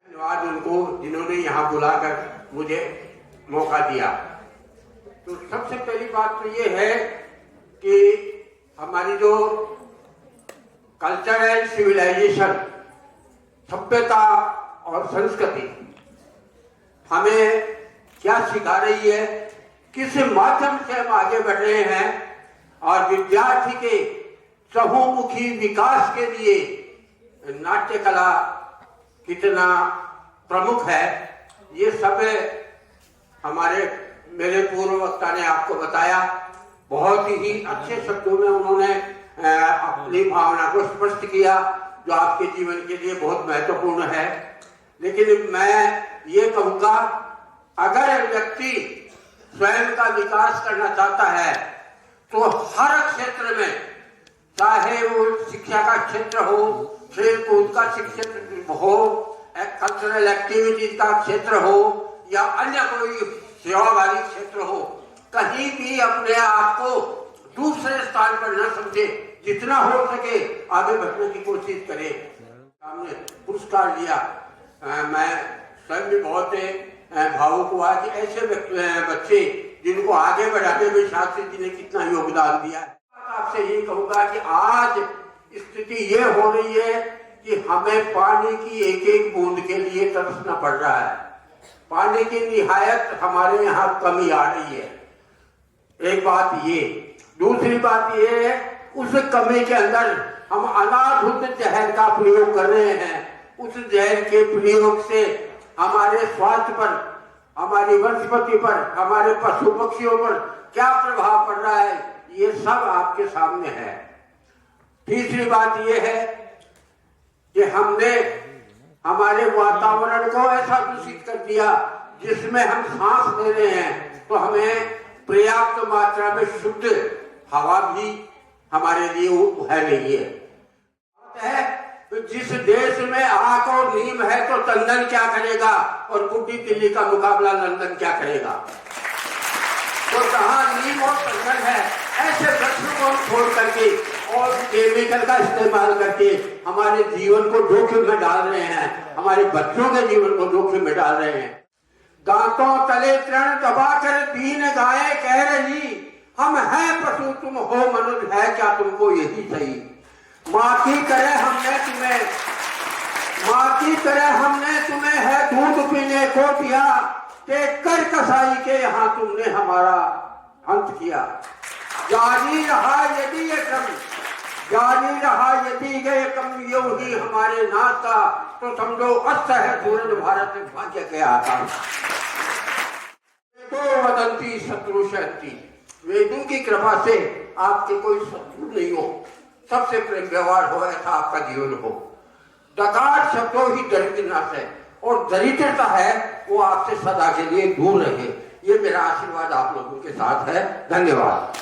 धन्यवाद उनको जिन्होंने यहाँ बुलाकर मुझे मौका दिया। तो सबसे पहली बात तो ये है कि हमारी जो कल्चर एंड सिविलाइजेशन, सभ्यता और संस्कृति हमें क्या सिखा रही है, किस माध्यम से हम आगे बढ़ रहे हैं और विद्यार्थी के चहुमुखी विकास के लिए नाट्य कला कितना प्रमुख है, ये सब मेरे पूर्व वक्ता ने आपको बताया। बहुत ही अच्छे शब्दों में उन्होंने अपनी भावना को स्पष्ट किया जो आपके जीवन के लिए बहुत महत्वपूर्ण है। लेकिन मैं ये कहूँगा, अगर व्यक्ति स्वयं का विकास करना चाहता है तो हर क्षेत्र में, चाहे वो शिक्षा का क्षेत्र हो, खेल कूद का क्षेत्र हो, कल्चरल एक्टिविटीज का क्षेत्र हो या अन्य कोई सेवा वाली क्षेत्र हो, कहीं भी अपने आप को दूसरे स्थान पर न समझे, जितना हो सके आगे बढ़ने की कोशिश करे। हमने पुरस्कार लिया, मैं स्वयं भी बहुत भावुक हुआ कि ऐसे बच्चे जिनको आगे बढ़ाने में शास्त्री जी ने कितना योगदान दिया है। आपसे ये कहूँगा कि आज स्थिति ये हो रही है कि हमें पानी की एक एक बूंद के लिए तरसना पड़ रहा है। पानी की निहायत हमारे यहाँ कमी आ रही है, एक बात ये। दूसरी बात ये है, उस कमी के अंदर हम अनाधुत जहर का प्रयोग कर रहे हैं। उस जहर के प्रयोग से हमारे स्वास्थ्य पर, हमारी वनस्पति पर, हमारे पशु पक्षियों पर क्या प्रभाव पड़ रहा है, ये सब आपके सामने है। तीसरी बात ये है कि हमने हमारे वातावरण को ऐसा दूषित कर दिया जिसमें हम सांस ले रहे हैं, तो हमें पर्याप्त मात्रा में शुद्ध हवा भी हमारे लिए है नहीं है। तो जिस देश में आग और नीम है तो चंदन क्या करेगा और कुटी दिल्ली का मुकाबला लंदन क्या करेगा। तो जहाँ नीम और चंदन है, ऐसे वृक्षों को छोड़ करके और केमिकल का इस्तेमाल करके हमारे जीवन को जोखिम में डाल रहे हैं, हमारे बच्चों के जीवन को जोखिम में डाल रहे हैं। दांतों तले तृण दबाकर दीन गाय कह रही, हम हैं पशु तुम हो मनुष्य, है क्या तुमको यही सही। माँ की तरह हमने तुम्हें है दूध पीने को दिया, देख कर कसाई के यहाँ तुमने हमारा अंत किया। जारी रहा यदि ये कम यूं ही हमारे नाता, तो समझो अस्त है सूरज भारत भाग्य के आकाश। तो वदंती शत्रु शक्ति, वेदों की कृपा से आपके कोई शत्रु नहीं हो, सबसे प्रेम व्यवहार हो, ऐसा आपका जीवन हो। डकार शब्दों ही दरिद्रनाश है और दरिद्रता है वो आपसे सदा के लिए दूर रहे। ये मेरा आशीर्वाद आप लोगों के साथ है। धन्यवाद।